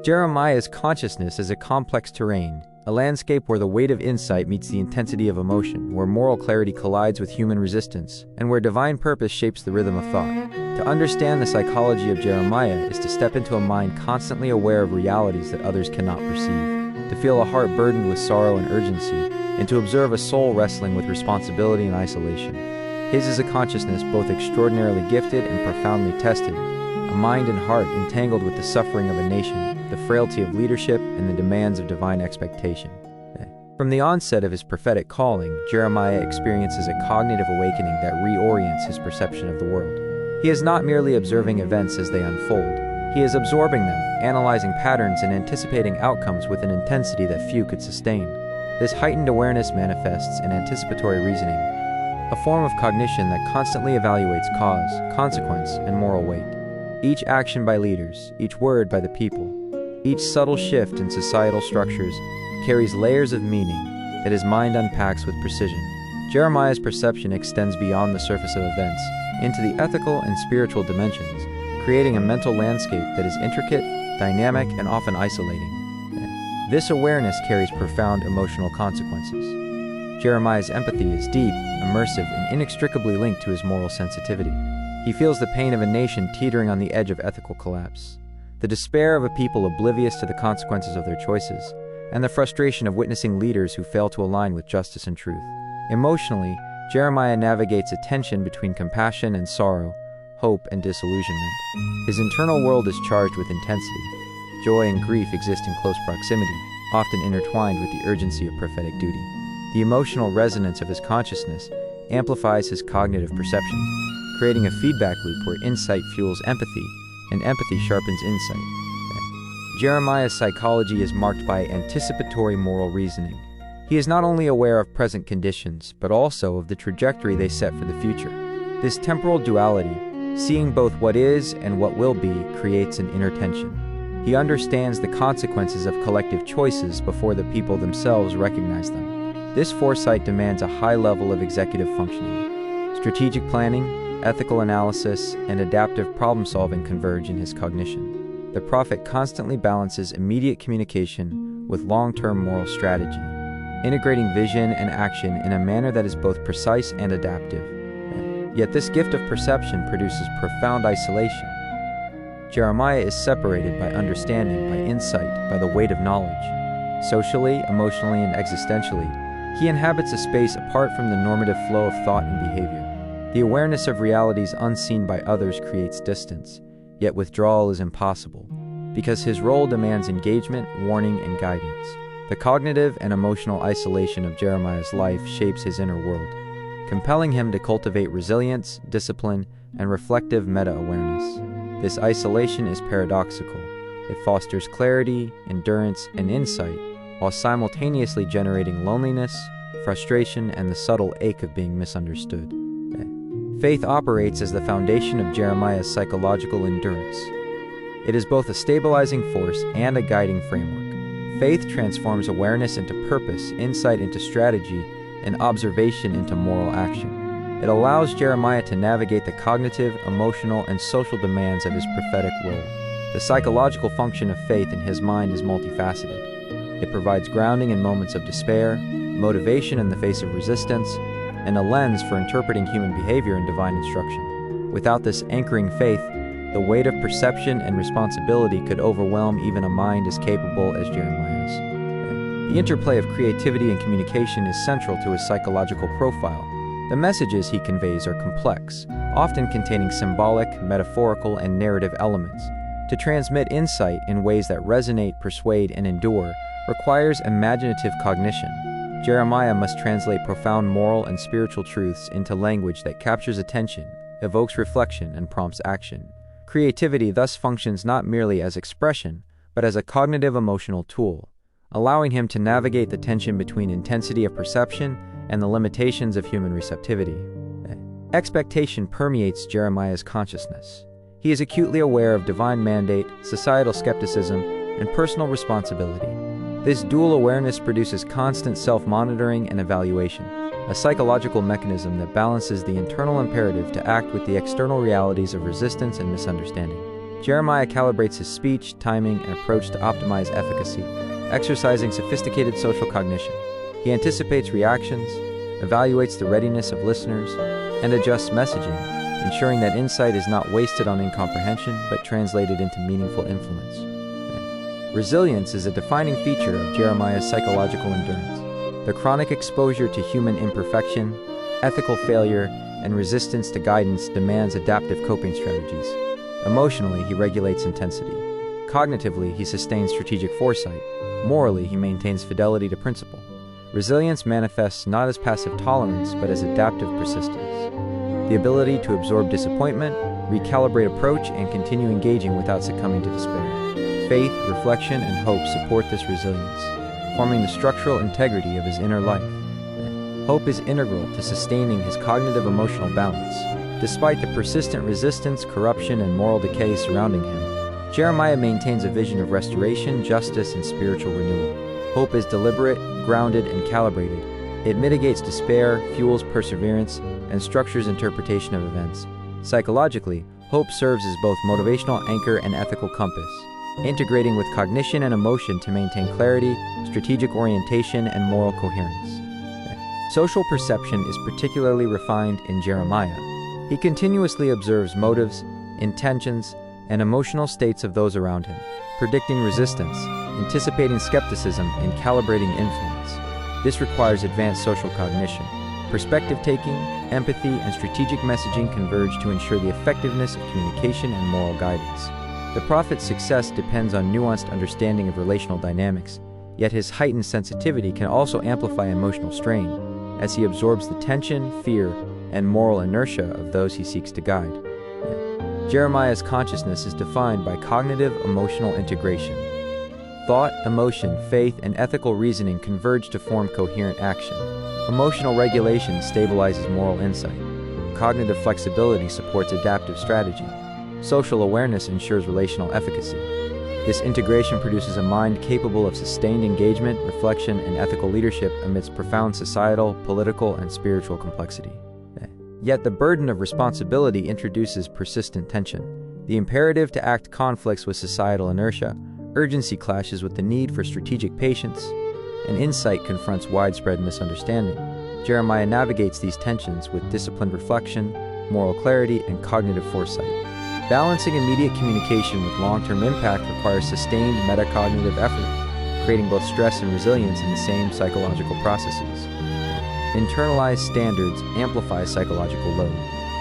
Jeremiah's consciousness is a complex terrain, a landscape where the weight of insight meets the intensity of emotion, where moral clarity collides with human resistance, and where divine purpose shapes the rhythm of thought. To understand the psychology of Jeremiah is to step into a mind constantly aware of realities that others cannot perceive, to feel a heart burdened with sorrow and urgency, and to observe a soul wrestling with responsibility and isolation. His is a consciousness both extraordinarily gifted and profoundly tested, a mind and heart entangled with the suffering of a nation, the frailty of leadership, and the demands of divine expectation. From the onset of his prophetic calling, Jeremiah experiences a cognitive awakening that reorients his perception of the world. He is not merely observing events as they unfold. He is absorbing them, analyzing patterns, and anticipating outcomes with an intensity that few could sustain. This heightened awareness manifests in anticipatory reasoning, a form of cognition that constantly evaluates cause, consequence, and moral weight. Each action by leaders, each word by the people, each subtle shift in societal structures carries layers of meaning that his mind unpacks with precision. Jeremiah's perception extends beyond the surface of events into the ethical and spiritual dimensions, creating a mental landscape that is intricate, dynamic, and often isolating. This awareness carries profound emotional consequences. Jeremiah's empathy is deep, immersive, and inextricably linked to his moral sensitivity. He feels the pain of a nation teetering on the edge of ethical collapse, the despair of a people oblivious to the consequences of their choices, and the frustration of witnessing leaders who fail to align with justice and truth. Emotionally, Jeremiah navigates a tension between compassion and sorrow, hope and disillusionment. His internal world is charged with intensity. Joy and grief exist in close proximity, often intertwined with the urgency of prophetic duty. The emotional resonance of his consciousness amplifies his cognitive perception, creating a feedback loop where insight fuels empathy and empathy sharpens insight. Jeremiah's psychology is marked by anticipatory moral reasoning. He is not only aware of present conditions, but also of the trajectory they set for the future. This temporal duality, seeing both what is and what will be, creates an inner tension. He understands the consequences of collective choices before the people themselves recognize them. This foresight demands a high level of executive functioning. Strategic planning, ethical analysis, and adaptive problem-solving converge in his cognition. The prophet constantly balances immediate communication with long-term moral strategy, integrating vision and action in a manner that is both precise and adaptive. Yet this gift of perception produces profound isolation. Jeremiah is separated by understanding, by insight, by the weight of knowledge. Socially, emotionally, and existentially, he inhabits a space apart from the normative flow of thought and behavior. The awareness of realities unseen by others creates distance, yet withdrawal is impossible, because his role demands engagement, warning, and guidance. The cognitive and emotional isolation of Jeremiah's life shapes his inner world, compelling him to cultivate resilience, discipline, and reflective meta-awareness. This isolation is paradoxical. It fosters clarity, endurance, and insight, while simultaneously generating loneliness, frustration, and the subtle ache of being misunderstood. Faith operates as the foundation of Jeremiah's psychological endurance. It is both a stabilizing force and a guiding framework. Faith transforms awareness into purpose, insight into strategy, and observation into moral action. It allows Jeremiah to navigate the cognitive, emotional, and social demands of his prophetic role. The psychological function of faith in his mind is multifaceted. It provides grounding in moments of despair, motivation in the face of resistance, and a lens for interpreting human behavior and divine instruction. Without this anchoring faith, the weight of perception and responsibility could overwhelm even a mind as capable as Jeremiah's. The interplay of creativity and communication is central to his psychological profile. The messages he conveys are complex, often containing symbolic, metaphorical, and narrative elements. To transmit insight in ways that resonate, persuade, and endure requires imaginative cognition. Jeremiah must translate profound moral and spiritual truths into language that captures attention, evokes reflection, and prompts action. Creativity thus functions not merely as expression, but as a cognitive emotional tool, allowing him to navigate the tension between intensity of perception and the limitations of human receptivity. Expectation permeates Jeremiah's consciousness. He is acutely aware of divine mandate, societal skepticism, and personal responsibility. This dual awareness produces constant self-monitoring and evaluation, a psychological mechanism that balances the internal imperative to act with the external realities of resistance and misunderstanding. Jeremiah calibrates his speech, timing, and approach to optimize efficacy, exercising sophisticated social cognition. He anticipates reactions, evaluates the readiness of listeners, and adjusts messaging, ensuring that insight is not wasted on incomprehension but translated into meaningful influence. Resilience is a defining feature of Jeremiah's psychological endurance. The chronic exposure to human imperfection, ethical failure, and resistance to guidance demands adaptive coping strategies. Emotionally, he regulates intensity. Cognitively, he sustains strategic foresight. Morally, he maintains fidelity to principle. Resilience manifests not as passive tolerance, but as adaptive persistence. The ability to absorb disappointment, recalibrate approach, and continue engaging without succumbing to despair. Faith, reflection, and hope support this resilience, forming the structural integrity of his inner life. Hope is integral to sustaining his cognitive emotional balance. Despite the persistent resistance, corruption, and moral decay surrounding him, Jeremiah maintains a vision of restoration, justice, and spiritual renewal. Hope is deliberate, grounded, and calibrated. It mitigates despair, fuels perseverance, and structures interpretation of events. Psychologically, hope serves as both motivational anchor and ethical compass, integrating with cognition and emotion to maintain clarity, strategic orientation, and moral coherence. Social perception is particularly refined in Jeremiah. He continuously observes motives, intentions, and emotional states of those around him, predicting resistance, anticipating skepticism, and calibrating influence. This requires advanced social cognition. Perspective-taking, empathy, and strategic messaging converge to ensure the effectiveness of communication and moral guidance. The prophet's success depends on nuanced understanding of relational dynamics, yet his heightened sensitivity can also amplify emotional strain, as he absorbs the tension, fear, and moral inertia of those he seeks to guide. Jeremiah's consciousness is defined by cognitive emotional integration. Thought, emotion, faith, and ethical reasoning converge to form coherent action. Emotional regulation stabilizes moral insight. Cognitive flexibility supports adaptive strategy. Social awareness ensures relational efficacy. This integration produces a mind capable of sustained engagement, reflection, and ethical leadership amidst profound societal, political, and spiritual complexity. Yet the burden of responsibility introduces persistent tension. The imperative to act conflicts with societal inertia, urgency clashes with the need for strategic patience, and insight confronts widespread misunderstanding. Jeremiah navigates these tensions with disciplined reflection, moral clarity, and cognitive foresight. Balancing immediate communication with long-term impact requires sustained metacognitive effort, creating both stress and resilience in the same psychological processes. Internalized standards amplify psychological load.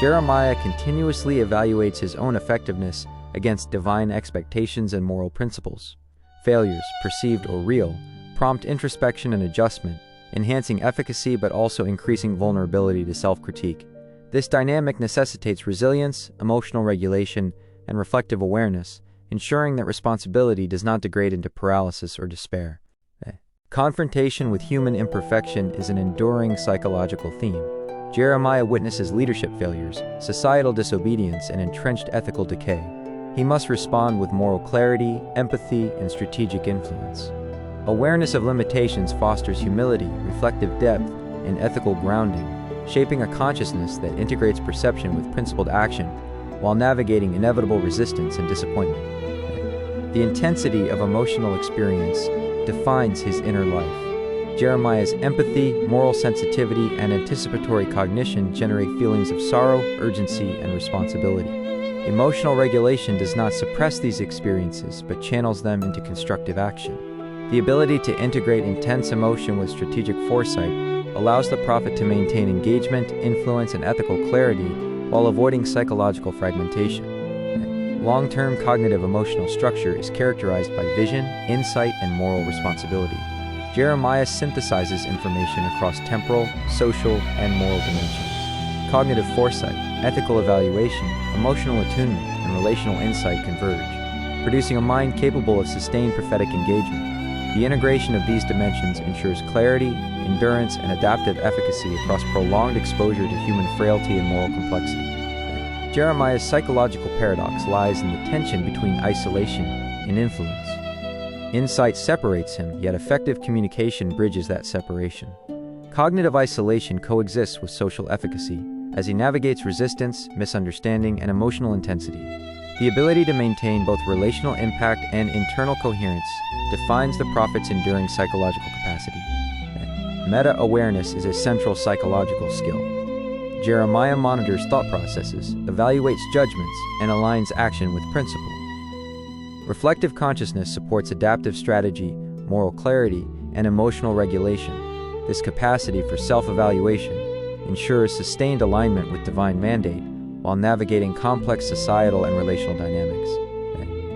Jeremiah continuously evaluates his own effectiveness against divine expectations and moral principles. Failures, perceived or real, prompt introspection and adjustment, enhancing efficacy but also increasing vulnerability to self-critique. This dynamic necessitates resilience, emotional regulation, and reflective awareness, ensuring that responsibility does not degrade into paralysis or despair. Confrontation with human imperfection is an enduring psychological theme. Jeremiah witnesses leadership failures, societal disobedience, and entrenched ethical decay. He must respond with moral clarity, empathy, and strategic influence. Awareness of limitations fosters humility, reflective depth, and ethical grounding, shaping a consciousness that integrates perception with principled action while navigating inevitable resistance and disappointment. The intensity of emotional experience defines his inner life. Jeremiah's empathy, moral sensitivity, and anticipatory cognition generate feelings of sorrow, urgency, and responsibility. Emotional regulation does not suppress these experiences, but channels them into constructive action. The ability to integrate intense emotion with strategic foresight allows the prophet to maintain engagement, influence, and ethical clarity while avoiding psychological fragmentation. Long-term cognitive emotional structure is characterized by vision, insight, and moral responsibility. Jeremiah synthesizes information across temporal, social, and moral dimensions. Cognitive foresight, ethical evaluation, emotional attunement, and relational insight converge, producing a mind capable of sustained prophetic engagement. The integration of these dimensions ensures clarity, endurance, and adaptive efficacy across prolonged exposure to human frailty and moral complexity. Jeremiah's psychological paradox lies in the tension between isolation and influence. Insight separates him, yet effective communication bridges that separation. Cognitive isolation coexists with social efficacy as he navigates resistance, misunderstanding, and emotional intensity. The ability to maintain both relational impact and internal coherence defines the prophet's enduring psychological capacity. Meta-awareness is a central psychological skill. Jeremiah monitors thought processes, evaluates judgments, and aligns action with principle. Reflective consciousness supports adaptive strategy, moral clarity, and emotional regulation. This capacity for self-evaluation ensures sustained alignment with divine mandate while navigating complex societal and relational dynamics.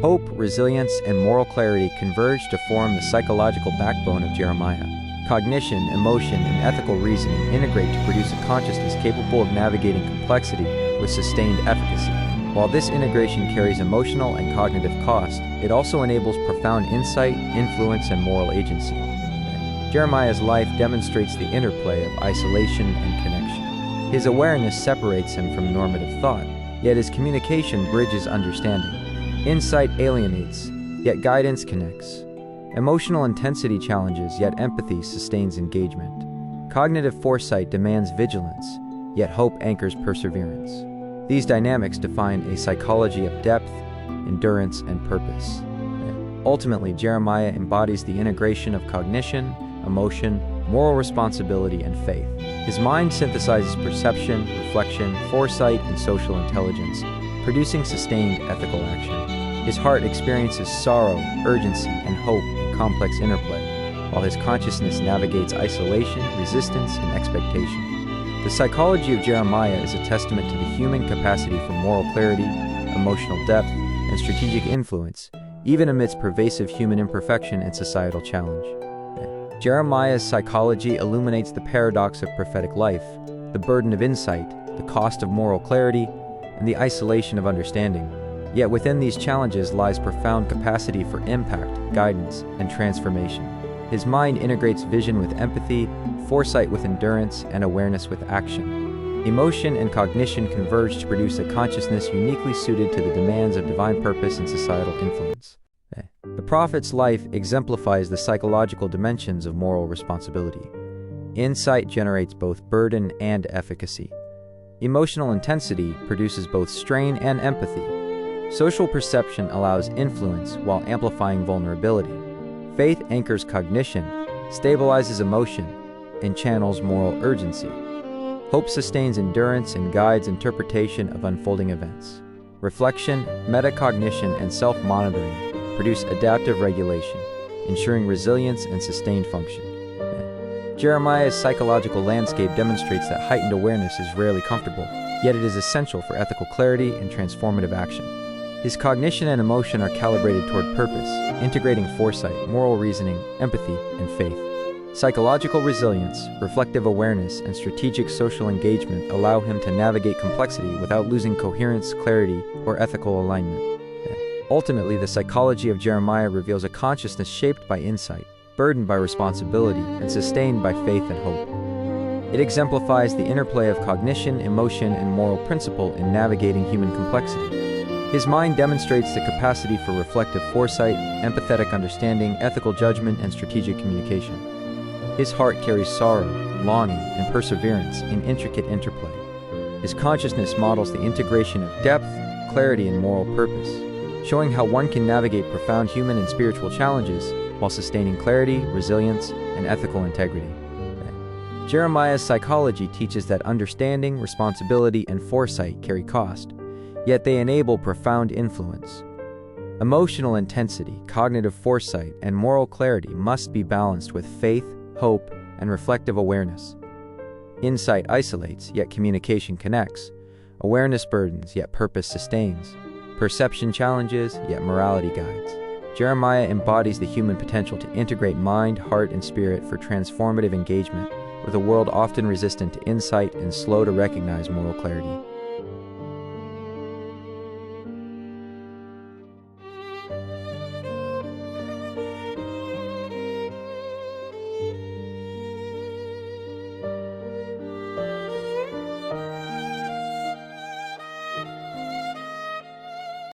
Hope, resilience, and moral clarity converge to form the psychological backbone of Jeremiah. Cognition, emotion, and ethical reasoning integrate to produce a consciousness capable of navigating complexity with sustained efficacy. While this integration carries emotional and cognitive cost, it also enables profound insight, influence, and moral agency. Jeremiah's life demonstrates the interplay of isolation and connection. His awareness separates him from normative thought, yet his communication bridges understanding. Insight alienates, yet guidance connects. Emotional intensity challenges, yet empathy sustains engagement. Cognitive foresight demands vigilance, yet hope anchors perseverance. These dynamics define a psychology of depth, endurance, and purpose. Ultimately, Jeremiah embodies the integration of cognition, emotion, moral responsibility, and faith. His mind synthesizes perception, reflection, foresight, and social intelligence, producing sustained ethical action. His heart experiences sorrow, urgency, and hope in complex interplay, while his consciousness navigates isolation, resistance, and expectation. The psychology of Jeremiah is a testament to the human capacity for moral clarity, emotional depth, and strategic influence, even amidst pervasive human imperfection and societal challenge. Jeremiah's psychology illuminates the paradox of prophetic life, the burden of insight, the cost of moral clarity, and the isolation of understanding. Yet within these challenges lies profound capacity for impact, guidance, and transformation. His mind integrates vision with empathy, foresight with endurance, and awareness with action. Emotion and cognition converge to produce a consciousness uniquely suited to the demands of divine purpose and societal influence. The prophet's life exemplifies the psychological dimensions of moral responsibility. Insight generates both burden and efficacy. Emotional intensity produces both strain and empathy. Social perception allows influence while amplifying vulnerability. Faith anchors cognition, stabilizes emotion, and channels moral urgency. Hope sustains endurance and guides interpretation of unfolding events. Reflection, metacognition, and self-monitoring produce adaptive regulation, ensuring resilience and sustained function. Jeremiah's psychological landscape demonstrates that heightened awareness is rarely comfortable, yet it is essential for ethical clarity and transformative action. His cognition and emotion are calibrated toward purpose, integrating foresight, moral reasoning, empathy, and faith. Psychological resilience, reflective awareness, and strategic social engagement allow him to navigate complexity without losing coherence, clarity, or ethical alignment. Ultimately, the psychology of Jeremiah reveals a consciousness shaped by insight, burdened by responsibility, and sustained by faith and hope. It exemplifies the interplay of cognition, emotion, and moral principle in navigating human complexity. His mind demonstrates the capacity for reflective foresight, empathetic understanding, ethical judgment, and strategic communication. His heart carries sorrow, longing, and perseverance in intricate interplay. His consciousness models the integration of depth, clarity, and moral purpose, showing how one can navigate profound human and spiritual challenges while sustaining clarity, resilience, and ethical integrity. Jeremiah's psychology teaches that understanding, responsibility, and foresight carry cost, yet they enable profound influence. Emotional intensity, cognitive foresight, and moral clarity must be balanced with faith, hope, and reflective awareness. Insight isolates, yet communication connects. Awareness burdens, yet purpose sustains. Perception challenges, yet morality guides. Jeremiah embodies the human potential to integrate mind, heart, and spirit for transformative engagement with a world often resistant to insight and slow to recognize moral clarity.